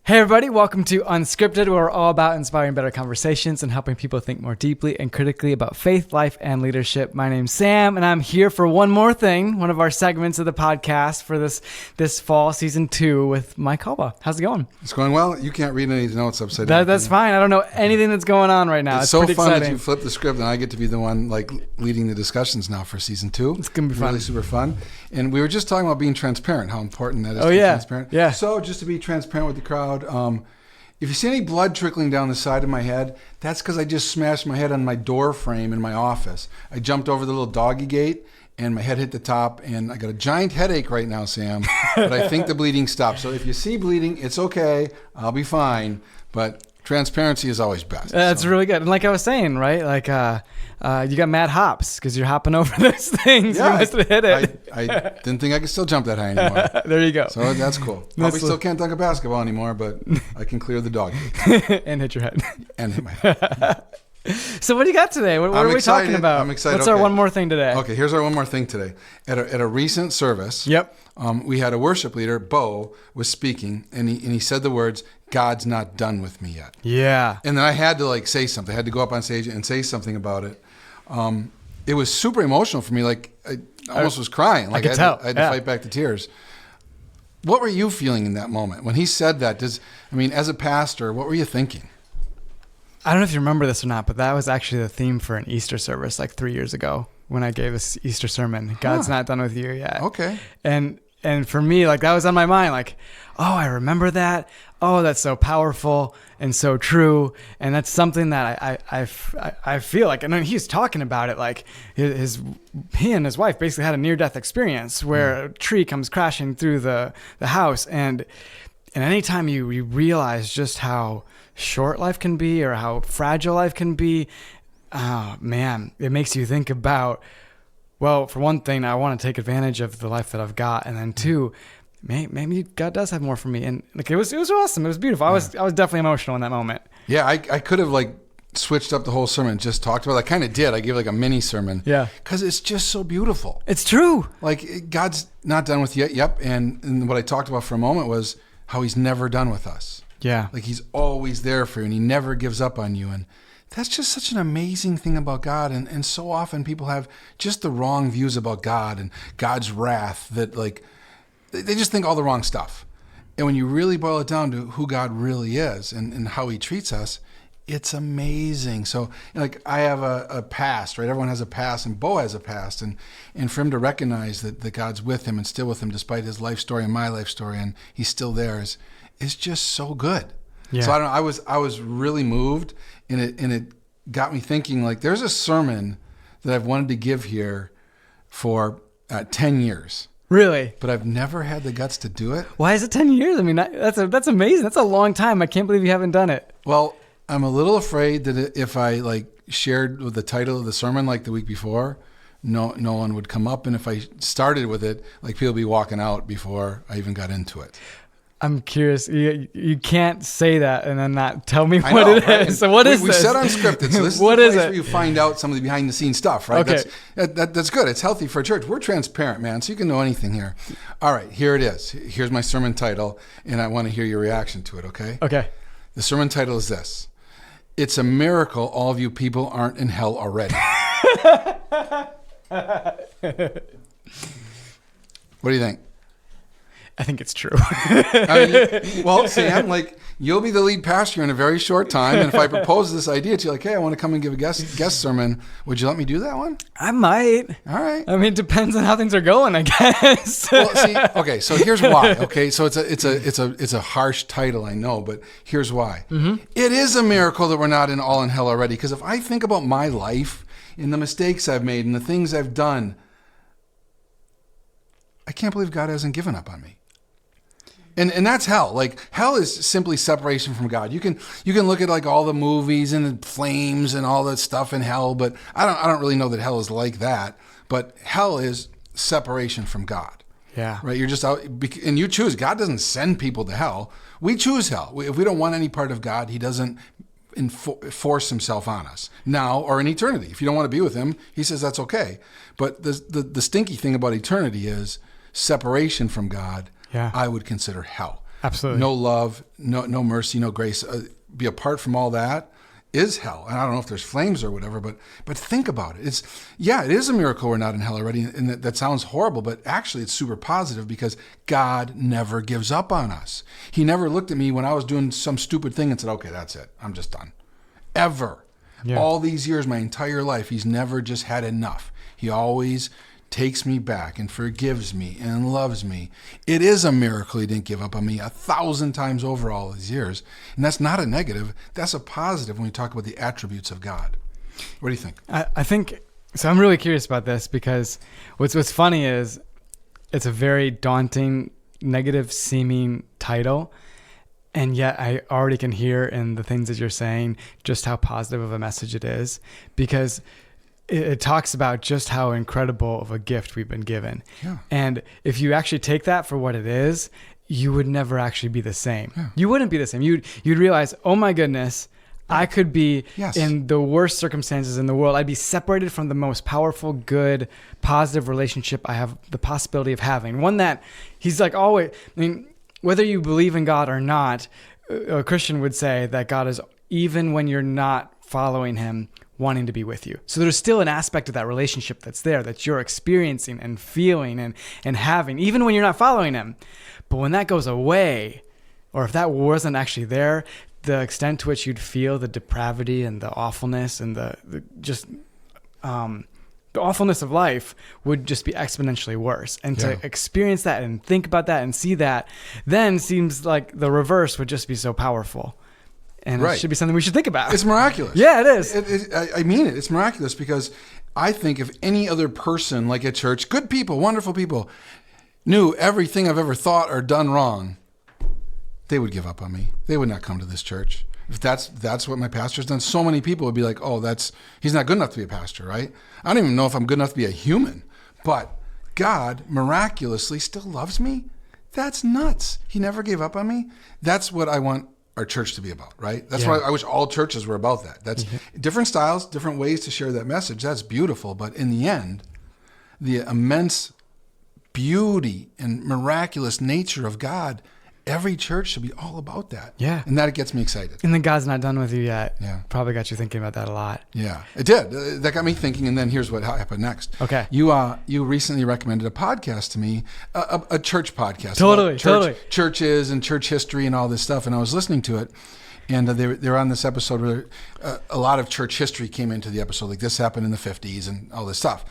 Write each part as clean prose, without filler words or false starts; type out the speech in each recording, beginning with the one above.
Hey everybody, welcome to Unscripted, where we're all about inspiring better conversations and helping people think more deeply and critically about faith, life, and leadership. My name's Sam, and I'm here for one more thing, one of our segments of the podcast for this fall, season 2, with Mike Halba. How's it going? It's going well. You can't read any notes upside down. That's fine. I don't know anything that's going on right now. It's so pretty fun exciting. that you flip the script, and I get to be the one leading the discussions now for season 2. It's going to be fun. Really super fun. And we were just talking about being transparent, how important that is to be transparent. Yeah. So just to be transparent with the crowd, if you see any blood trickling down the side of my head, that's because I just smashed my head on my door frame in my office. I jumped over the little doggy gate, and my head hit the top, and I got a giant headache right now, Sam, but I think the bleeding stopped. So if you see bleeding, it's okay. I'll be fine, but transparency is always best. That's really good. And like I was saying, right, like you got mad hops because you're hopping over those things. Yeah, you must have hit it. I didn't think I could still jump that high anymore. There you go. So that's cool. Probably still can't dunk a basketball anymore, but I can clear the dog gate. And hit your head. And hit my head. So what do you got today? What are we talking about? I'm excited. What's our one more thing today? Okay, here's our one more thing today. At a recent service, we had a worship leader, Bo, was speaking, and he said the words, "God's not done with me yet." Yeah. And then I had to say something. I had to go up on stage and say something about it. It was super emotional for me. Like I almost was crying. Like I could tell. I had to fight back the tears. What were you feeling in that moment when he said that? As a pastor, what were you thinking? I don't know if you remember this or not, but that was actually the theme for an Easter service like 3 years ago when I gave this Easter sermon. God's not done with you yet. Okay. And for me, like that was on my mind. Like, oh, I remember that. Oh, that's so powerful and so true. And that's something that I feel like. And then he was talking about it like he and his wife basically had a near-death experience where a tree comes crashing through the house. And anytime you realize just how short life can be or how fragile life can be, oh man, it makes you think about, well, for one thing, I want to take advantage of the life that I've got, and then two, maybe God does have more for me. And like it was awesome. It was beautiful. I was definitely emotional in that moment. Yeah, I could have switched up the whole sermon and just talked about it. I kind of did. I gave a mini sermon. Yeah. Because it's just so beautiful. It's true. Like God's not done with you yet. Yep. And what I talked about for a moment was how he's never done with us. Yeah. Like he's always there for you and he never gives up on you. And that's just such an amazing thing about God. And so often people have just the wrong views about God and God's wrath that they just think all the wrong stuff. And when you really boil it down to who God really is and how he treats us, it's amazing. So I have a past, right? Everyone has a past, and Bo has a past. And for him to recognize that God's with him and still with him despite his life story and my life story, and he's still there is just so good. Yeah. So I was really moved, and it got me thinking, there's a sermon that I've wanted to give here for 10 years. Really? But I've never had the guts to do it. Why is it 10 years? I mean, that's amazing. That's a long time. I can't believe you haven't done it. Well, I'm a little afraid that if I shared with the title of the sermon the week before, no one would come up. And if I started with it, people would be walking out before I even got into it. I'm curious. You can't say that and then not tell me what it is. Right? So what is this? We said Unscripted. So this is what the place is it? where you find out some of the behind the scenes stuff, right? Okay. That's good. It's healthy for a church. We're transparent, man, so you can know anything here. All right, here it is. Here's my sermon title, and I want to hear your reaction to it, okay? Okay. The sermon title is this: "It's a miracle all of you people aren't in hell already." What do you think? I think it's true. Sam, you'll be the lead pastor in a very short time, and if I propose this idea to you, hey, I want to come and give a guest sermon, would you let me do that one? I might. All right. I mean, it depends on how things are going, I guess. Well, see, okay, so here's why. Okay, so it's a harsh title, I know, but here's why. Mm-hmm. It is a miracle that we're not all in hell already, because if I think about my life and the mistakes I've made and the things I've done, I can't believe God hasn't given up on me. And that's hell. Hell is simply separation from God. You can look at all the movies and the flames and all that stuff in hell, but I don't really know that hell is like that. But hell is separation from God. Yeah. Right. You're just out, and you choose. God doesn't send people to hell. We choose hell. If we don't want any part of God, he doesn't force himself on us now or in eternity. If you don't want to be with him, he says that's okay. But the stinky thing about eternity is separation from God. Yeah. I would consider hell. Absolutely. no love, no mercy, no grace, be apart from all that is hell. And I don't know if there's flames or whatever, but think about it. It is a miracle we're not in hell already. And that sounds horrible, but actually it's super positive because God never gives up on us. He never looked at me when I was doing some stupid thing and said, okay, that's it. I'm just done. Ever. Yeah. All these years, my entire life, he's never just had enough. He always takes me back and forgives me and loves me. It is a miracle he didn't give up on me 1,000 times over all these years. And that's not a negative. That's a positive when we talk about the attributes of God. What do you think? I think, so I'm really curious about this because what's funny is it's a very daunting, negative seeming title. And yet I already can hear in the things that you're saying just how positive of a message it is, because it talks about just how incredible of a gift we've been given. Yeah. And if you actually take that for what it is, you would never actually be the same. Yeah. You wouldn't be the same. You'd realize, oh my goodness, I could be in the worst circumstances in the world. I'd be separated from the most powerful, good, positive relationship I have the possibility of having. One that he's like always, I mean, whether you believe in God or not, a Christian would say that God is, even when you're not following him, wanting to be with you. So there's still an aspect of that relationship that's there, that you're experiencing and feeling and having, even when you're not following him. But when that goes away, or if that wasn't actually there, the extent to which you'd feel the depravity and the awfulness and the awfulness of life would just be exponentially worse. And to experience that and think about that and see that then seems like the reverse would just be so powerful. And it should be something we should think about. It's miraculous. Yeah, it is. I mean it. It's miraculous because I think if any other person, like at church, good people, wonderful people, knew everything I've ever thought or done wrong, they would give up on me. They would not come to this church. If that's what my pastor's done, so many people would be like, oh, he's not good enough to be a pastor, right? I don't even know if I'm good enough to be a human. But God miraculously still loves me? That's nuts. He never gave up on me. That's what I want our church to be about, right? That's why I wish all churches were about that. That's different styles, different ways to share that message. That's beautiful. But in the end, the immense beauty and miraculous nature of God, every church should be all about that. Yeah. And that gets me excited. And then God's not done with you yet. Yeah. Probably got you thinking about that a lot. Yeah, it did. That got me thinking. And then here's what happened next. Okay. You recently recommended a podcast to me, a church podcast. Totally. Churches and church history and all this stuff. And I was listening to it. And they were on this episode where a lot of church history came into the episode. Like this happened in the 50s and all this stuff.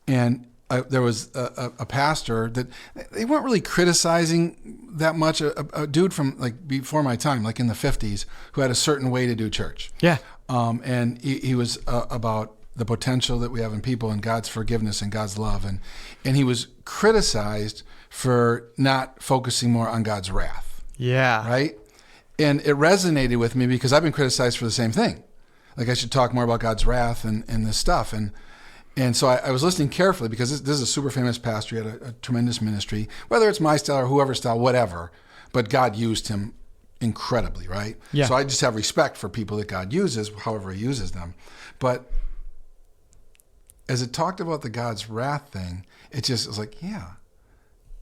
And there was a pastor that they weren't really criticizing that much, a dude from like before my time, like in the 50s, who had a certain way to do church. Yeah. And he was about the potential that we have in people and God's forgiveness and God's love. And he was criticized for not focusing more on God's wrath. Yeah. Right? And it resonated with me because I've been criticized for the same thing. Like I should talk more about God's wrath and this stuff. And so I was listening carefully because this is a super famous pastor. He had a tremendous ministry, whether it's my style or whoever's style, whatever. But God used him incredibly, right? Yeah. So I just have respect for people that God uses, however he uses them. But as it talked about the God's wrath thing, it was like, yeah,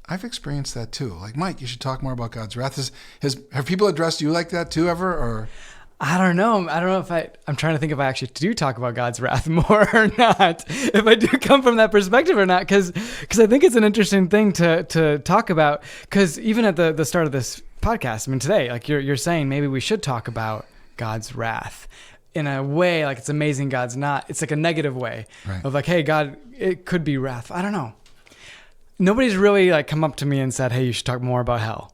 I've experienced that too. Like, Mike, you should talk more about God's wrath. Have people addressed you like that too ever? Or I don't know. I don't know if I'm trying to think if I actually do talk about God's wrath more or not. If I do come from that perspective or not, because I think it's an interesting thing to talk about. Because even at the start of this podcast, I mean, today, like you're saying, maybe we should talk about God's wrath in a way like it's amazing God's not. It's like a negative way of like, hey, God, it could be wrath. I don't know. Nobody's really like come up to me and said, hey, you should talk more about hell,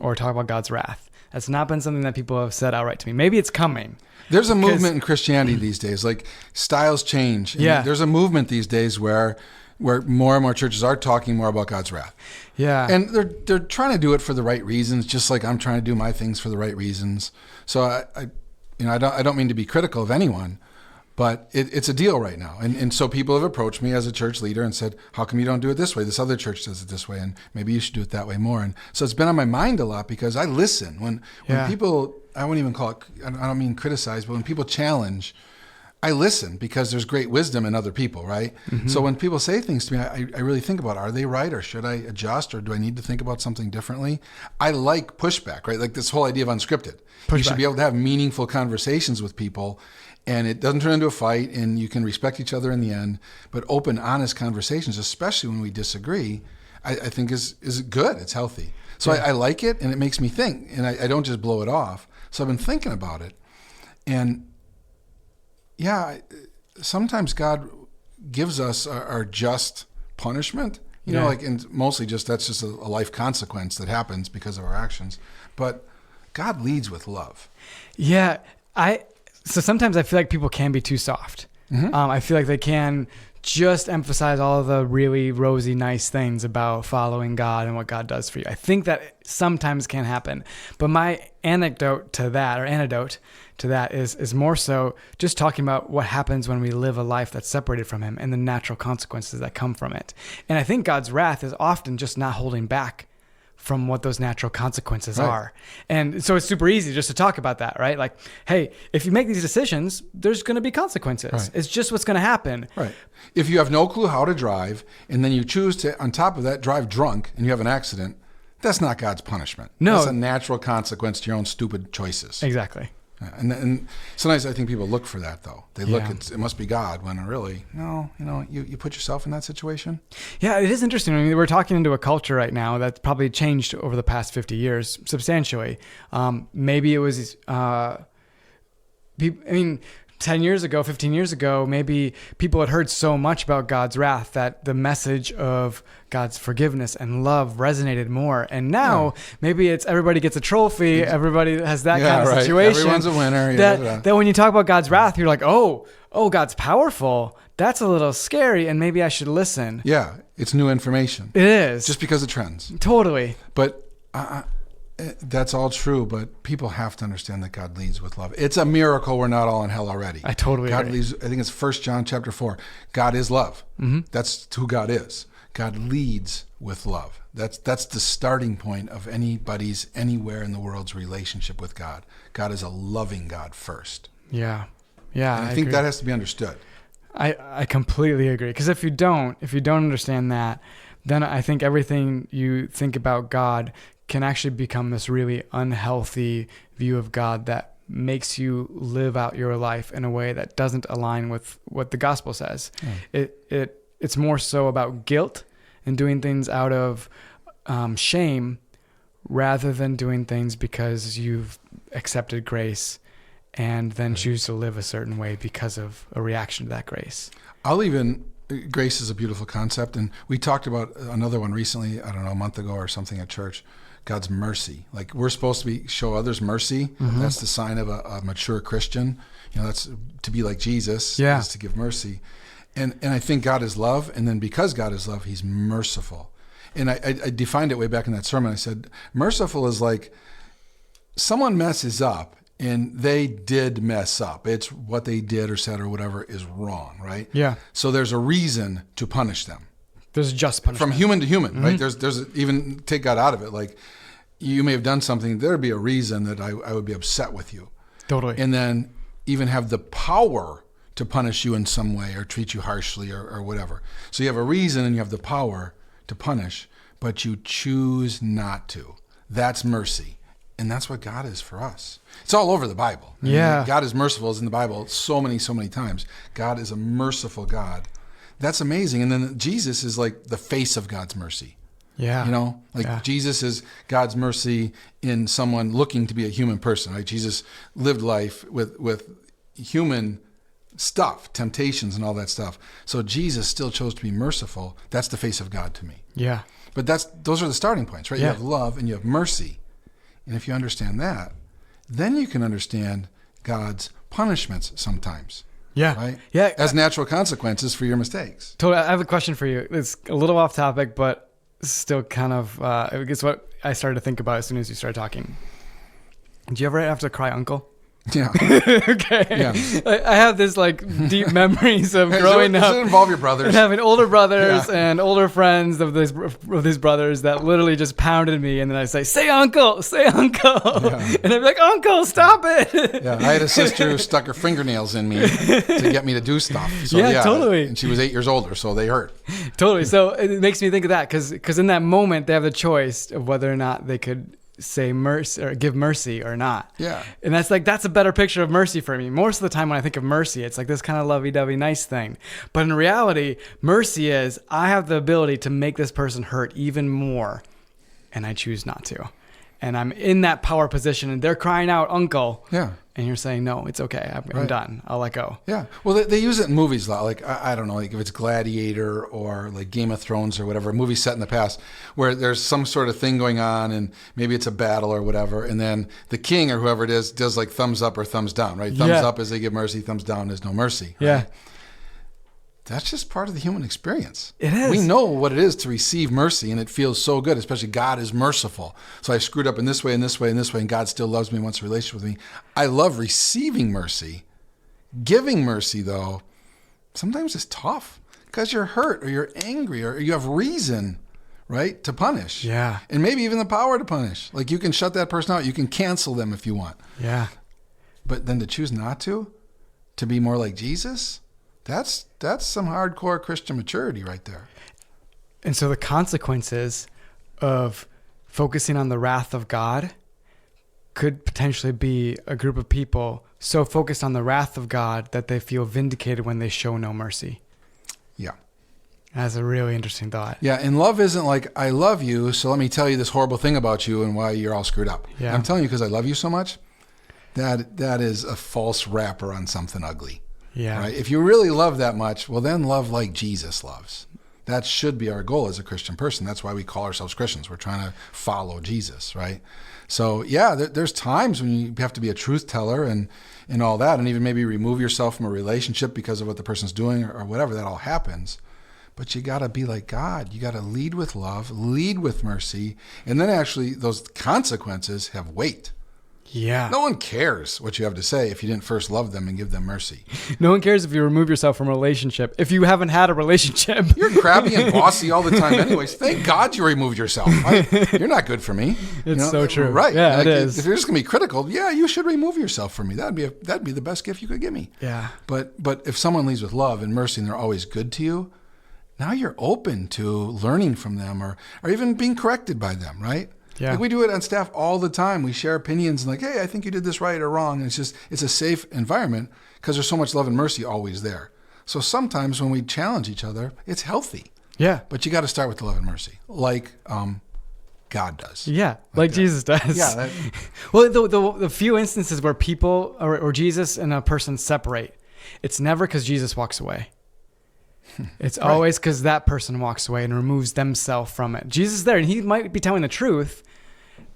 or talk about God's wrath. That's not been something that people have said outright to me. Maybe it's coming. There's a movement in Christianity these days, like styles change. And there's a movement these days where more and more churches are talking more about God's wrath. Yeah. And they're trying to do it for the right reasons, just like I'm trying to do my things for the right reasons. So I don't mean to be critical of anyone, but it's a deal right now. And so people have approached me as a church leader and said, how come you don't do it this way? This other church does it this way, and maybe you should do it that way more. And so it's been on my mind a lot because I listen. When people, I wouldn't even call it, I don't mean criticize, but when people challenge I listen because there's great wisdom in other people, right? So when people say things to me, I really think about, are they right, or should I adjust, or do I need to think about something differently? I like pushback, right? Like this whole idea of unscripted. You should be able to have meaningful conversations with people, and it doesn't turn into a fight, and you can respect each other in the end. But open, honest conversations, especially when we disagree, I think is good. It's healthy. So I like it, and it makes me think, and I don't just blow it off. So I've been thinking about it, and sometimes God gives us our just punishment, you know, like, and mostly that's just a life consequence that happens because of our actions. But God leads with love. Yeah. So sometimes I feel like people can be too soft. I feel like they can just emphasize all of the really rosy, nice things about following God and what God does for you. I think that sometimes can happen. But my antidote to that is more so just talking about what happens when we live a life that's separated from him and the natural consequences that come from it. And I think God's wrath is often just not holding back from what those natural consequences are. And so it's super easy just to talk about that, right? Like, hey, if you make these decisions, there's going to be consequences. Right. It's just what's going to happen. Right. If you have no clue how to drive, and then you choose to, on top of that, drive drunk, and you have an accident, that's not God's punishment. No. That's a natural consequence to your own stupid choices. Exactly. And sometimes I think people look for that, though. They look, it must be God, when really, no, you put yourself in that situation. Yeah, it is interesting. I mean, we're talking into a culture right now that's probably changed over the past 50 years substantially. Maybe it was, 10 years ago, 15 years ago, maybe people had heard so much about God's wrath that the message of God's forgiveness and love resonated more. And now maybe it's everybody gets a trophy. Everybody has that kind of situation. Everyone's a winner. That when you talk about God's wrath, you're like, oh, God's powerful. That's a little scary. And maybe I should listen. Yeah. It's new information. It is. Just because of trends. Totally. But that's all true, but people have to understand that God leads with love. It's a miracle we're not all in hell already. I totally God agree. leads. I think it's 1 John chapter 4. God is love. That's who God is. God leads with love. That's the starting point of anybody's, anywhere in the world's relationship with God. God is a loving God first. Yeah. And I think agree. that has to be understood. I completely agree. Because if you don't understand that, then I think everything you think about God can actually become this really unhealthy view of God that makes you live out your life in a way that doesn't align with what the gospel says. It's more so about guilt and doing things out of shame rather than doing things because you've accepted grace and then choose to live a certain way because of a reaction to that grace. Grace is a beautiful concept, and we talked about another one recently, I don't know, a month ago or something at church, God's mercy. Like, we're supposed to show others mercy. That's the sign of a mature Christian. That's to be like Jesus, is to give mercy. And I think God is love, and then because God is love, he's merciful. And I defined it way back in that sermon. I said, merciful is like someone messes up, and they did mess up. It's what they did or said or whatever is wrong, right? Yeah. So there's a reason to punish them. There's just punishment. From human to human, right? There's even take God out of it. Like, you may have done something, there'd be a reason that I would be upset with you. Totally. And then even have the power to punish you in some way or treat you harshly or whatever. So you have a reason and you have the power to punish, but you choose not to. That's mercy. And that's what God is for us. It's all over the Bible. God is merciful is in the Bible so many times. God is a merciful God. That's amazing. And then Jesus is like the face of God's mercy. Yeah. Jesus is God's mercy in someone looking to be a human person, right? Jesus lived life with human stuff, temptations and all that stuff. So Jesus still chose to be merciful. That's the face of God to me. Yeah. But those are the starting points, right? Yeah. You have love and you have mercy. And if you understand that, then you can understand God's punishments sometimes. Yeah. Right? Yeah. As natural consequences for your mistakes. Totally. I have a question for you. It's a little off topic, but still kind of, it's what I started to think about as soon as you started talking. Do you ever have to cry uncle? Yeah. Okay. Yeah. I have this like deep memories of growing Does it up involve your brothers? and having older brothers Yeah. and older friends of these brothers that literally just pounded me, and then I say uncle, say uncle, Yeah. and I'd be like, uncle, stop it. Yeah, I had a sister who stuck her fingernails in me to get me to do stuff. So, Yeah, totally. And she was 8 years older, so they hurt. Totally. So it makes me think of that because in that moment they have the choice of whether or not they could say mercy or give mercy or not. Yeah. And that's a better picture of mercy for me. Most of the time when I think of mercy, it's like this kind of lovey-dovey nice thing. But in reality, mercy is I have the ability to make this person hurt even more, and I choose not to. And I'm in that power position, and they're crying out, uncle. Yeah. And you're saying, no, it's okay. I'm Right. done. I'll let go. Yeah. Well, they use it in movies a lot. Like, I don't know, like if it's Gladiator or like Game of Thrones or whatever, a movie set in the past where there's some sort of thing going on and maybe it's a battle or whatever. And then the king or whoever it is does like thumbs up or thumbs down, right? Thumbs up is they give mercy, thumbs down is no mercy. Right? Yeah. That's just part of the human experience. It is. We know what it is to receive mercy, and it feels so good, especially God is merciful. So I screwed up in this way and this way and this way, and God still loves me and wants a relationship with me. I love receiving mercy. Giving mercy, though, sometimes it's tough because you're hurt or you're angry or you have reason, right, to punish. Yeah. And maybe even the power to punish. Like you can shut that person out. You can cancel them if you want. Yeah. But then to choose not to be more like Jesus, that's some hardcore Christian maturity right there. And so the consequences of focusing on the wrath of God could potentially be a group of people so focused on the wrath of God that they feel vindicated when they show no mercy. Yeah. That's a really interesting thought. Yeah, and love isn't like, I love you, so let me tell you this horrible thing about you and why you're all screwed up. Yeah. I'm telling you because I love you so much. That is a false wrapper on something ugly. Yeah. Right? If you really love that much, well, then love like Jesus loves. That should be our goal as a Christian person. That's why we call ourselves Christians. We're trying to follow Jesus, right? So, yeah, there's times when you have to be a truth teller and all that, and even maybe remove yourself from a relationship because of what the person's doing or whatever. That all happens. But you got to be like God. You got to lead with love, lead with mercy, and then actually those consequences have weight. Yeah. No one cares what you have to say if you didn't first love them and give them mercy. No one cares if you remove yourself from a relationship if you haven't had a relationship. You're crabby and bossy all the time anyways. Thank God you removed yourself. You're not good for me. It's so true. Right. Yeah, like, it is. If you're just going to be critical, yeah, you should remove yourself from me. That'd be the best gift you could give me. Yeah. But if someone leads with love and mercy and they're always good to you, now you're open to learning from them or even being corrected by them, right? Yeah. Like we do it on staff all the time. We share opinions and like, hey, I think you did this right or wrong. And it's a safe environment because there's so much love and mercy always there. So sometimes when we challenge each other, it's healthy. Yeah. But you got to start with the love and mercy, like God does. Yeah, like Jesus does. Yeah. Well, the few instances where people or Jesus and a person separate, it's never because Jesus walks away. It's Right. always because that person walks away and removes themselves from it. Jesus is there, and he might be telling the truth,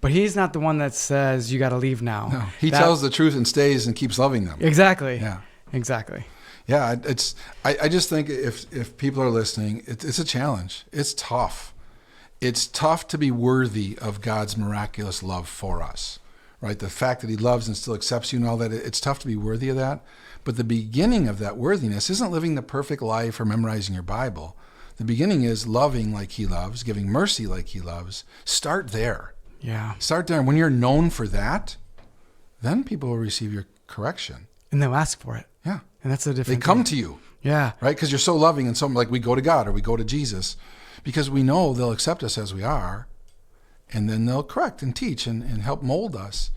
but he's not the one that says, you got to leave now. No, he tells the truth and stays and keeps loving them. Exactly. Yeah. Exactly. Yeah, I just think if people are listening, it's a challenge. It's tough. It's tough to be worthy of God's miraculous love for us, right? The fact that he loves and still accepts you and all that, it's tough to be worthy of that. But the beginning of that worthiness isn't living the perfect life or memorizing your Bible. The beginning is loving like he loves, giving mercy like he loves. Start there. Yeah. Start there. And when you're known for that, then people will receive your correction. And they'll ask for it. Yeah. And that's the They difference. come to you. Yeah. Right? Because you're so loving and so like we go to God or we go to Jesus because we know they'll accept us as we are and then they'll correct and teach and help mold us.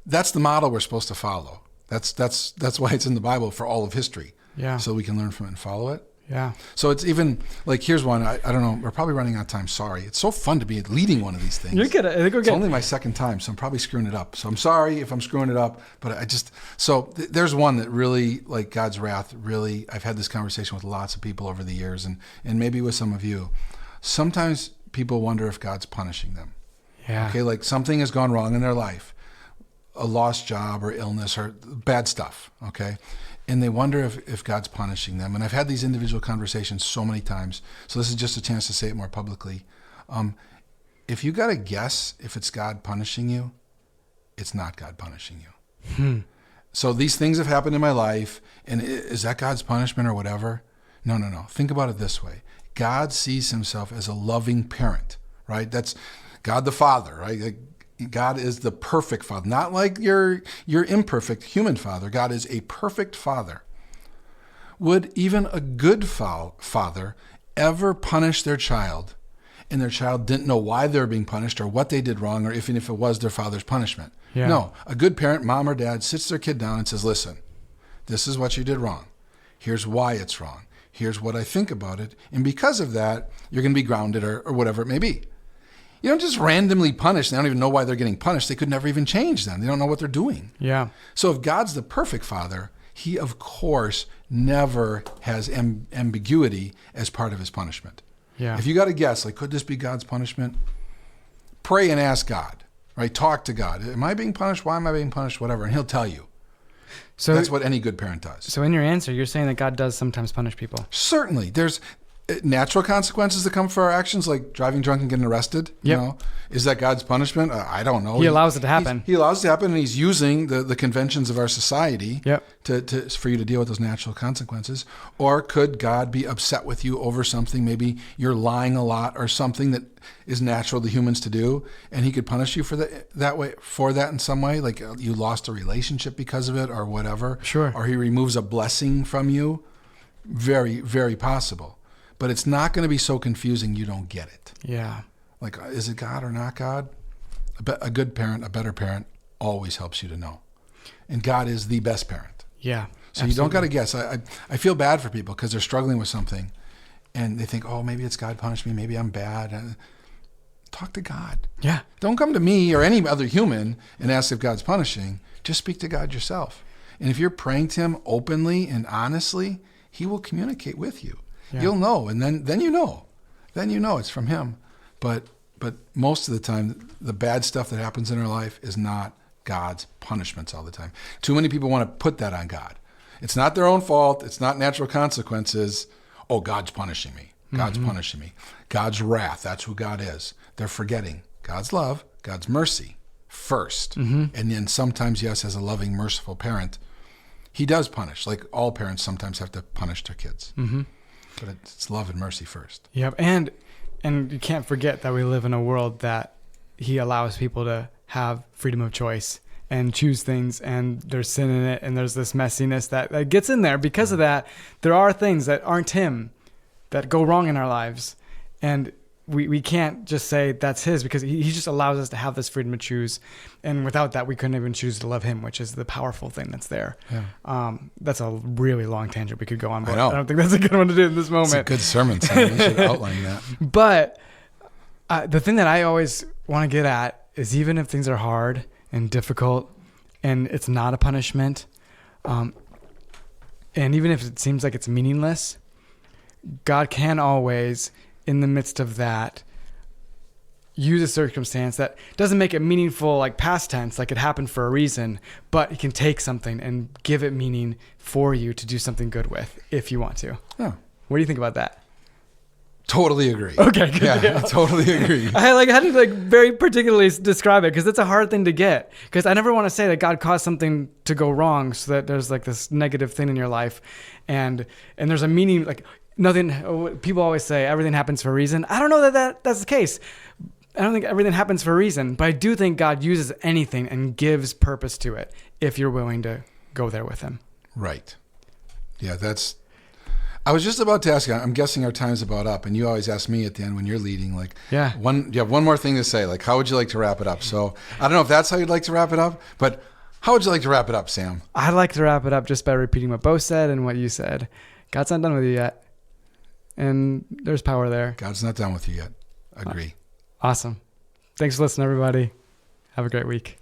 That's the model we're supposed to follow. That's why it's in the Bible for all of history. Yeah. So we can learn from it and follow it. Yeah. So it's even like, here's one. I don't know. We're probably running out of time. Sorry. It's so fun to be leading one of these things. You're good. I think we're It's good. only my second time, so I'm probably screwing it up. So I'm sorry if I'm screwing it up, but there's one that really, like God's wrath, really, I've had this conversation with lots of people over the years and maybe with some of you. Sometimes people wonder if God's punishing them. Yeah. Okay, like something has gone wrong in their life, a lost job or illness or bad stuff, okay? And they wonder if God's punishing them. And I've had these individual conversations so many times, so this is just a chance to say it more publicly. If you got to guess if it's God punishing you, it's not God punishing you. So these things have happened in my life, and is that God's punishment or whatever? No. Think about it this way. God sees himself as a loving parent, right? That's God the Father, right? Like, God is the perfect Father, not like your imperfect human father. God is a perfect Father. Would even a good father ever punish their child and their child didn't know why they were being punished or what they did wrong, or even if it was their father's punishment? Yeah. No, a good parent, mom or dad, sits their kid down and says, listen, this is what you did wrong. Here's why it's wrong. Here's what I think about it. And because of that, you're going to be grounded or whatever it may be. You don't just randomly punish. They don't even know why they're getting punished. They could never even change them. They don't know what they're doing. Yeah. So if God's the perfect Father, he, of course, never has ambiguity as part of his punishment. Yeah. If you got to guess, like, could this be God's punishment? Pray and ask God, right? Talk to God. Am I being punished? Why am I being punished? Whatever. And he'll tell you. So that's what any good parent does. So in your answer, you're saying that God does sometimes punish people. Certainly. There's natural consequences that come for our actions, like driving drunk and getting arrested. Yep. You know, is that God's punishment? I don't know. He allows it to happen. He allows it to happen, and he's using the conventions of our society Yep. for you to deal with those natural consequences. Or could God be upset with you over something? Maybe you're lying a lot or something that is natural to humans to do, and he could punish you for that in some way, like you lost a relationship because of it or whatever. Sure. Or he removes a blessing from you. Very, very possible. But it's not going to be so confusing you don't get it. Yeah. Like, is it God or not God? A good parent, a better parent, always helps you to know. And God is the best parent. Yeah. So you don't got to guess. I feel bad for people because they're struggling with something, and they think, oh, maybe it's God punished me. Maybe I'm bad. Talk to God. Yeah. Don't come to me or any other human and ask if God's punishing. Just speak to God yourself. And if you're praying to him openly and honestly, he will communicate with you. Yeah. You'll know, and then you know. Then you know it's from him. But most of the time, the bad stuff that happens in our life is not God's punishments all the time. Too many people want to put that on God. It's not their own fault. It's not natural consequences. Oh, God's punishing me. God's punishing me. God's wrath. That's who God is. They're forgetting God's love, God's mercy first. And then sometimes, yes, as a loving, merciful parent, he does punish. Like all parents sometimes have to punish their kids. But it's love and mercy first. Yep. And you can't forget that we live in a world that he allows people to have freedom of choice and choose things, and there's sin in it, and there's this messiness that gets in there. Because of that, there are things that aren't him that go wrong in our lives. And we can't just say that's his, because he just allows us to have this freedom to choose. And without that, we couldn't even choose to love him, which is the powerful thing that's there. Yeah. That's a really long tangent we could go on, but I don't think that's a good one to do in this moment. It's a good sermon, Sam. You should outline that. But the thing that I always want to get at is, even if things are hard and difficult and it's not a punishment, and even if it seems like it's meaningless, God can always, in the midst of that, use a circumstance that doesn't make it meaningful, like past tense, like it happened for a reason, but he can take something and give it meaning for you to do something good with, if you want to. Yeah. What do you think about that? Totally agree. Okay, good. Yeah, I totally agree. I had to very particularly describe it, because it's a hard thing to get. Because I never want to say that God caused something to go wrong so that there's like this negative thing in your life, and there's a meaning. Like nothing. People always say everything happens for a reason. I don't know that's the case. I don't think everything happens for a reason, but I do think God uses anything and gives purpose to it if you're willing to go there with him. Right. Yeah, I was just about to ask you, I'm guessing our time's about up, and you always ask me at the end when you're leading, like, you have one more thing to say, like, how would you like to wrap it up? So I don't know if that's how you'd like to wrap it up, but how would you like to wrap it up, Sam? I'd like to wrap it up just by repeating what Bo said and what you said. God's not done with you yet, and there's power there. God's not done with you yet. Agree. Awesome. Thanks for listening, everybody. Have a great week.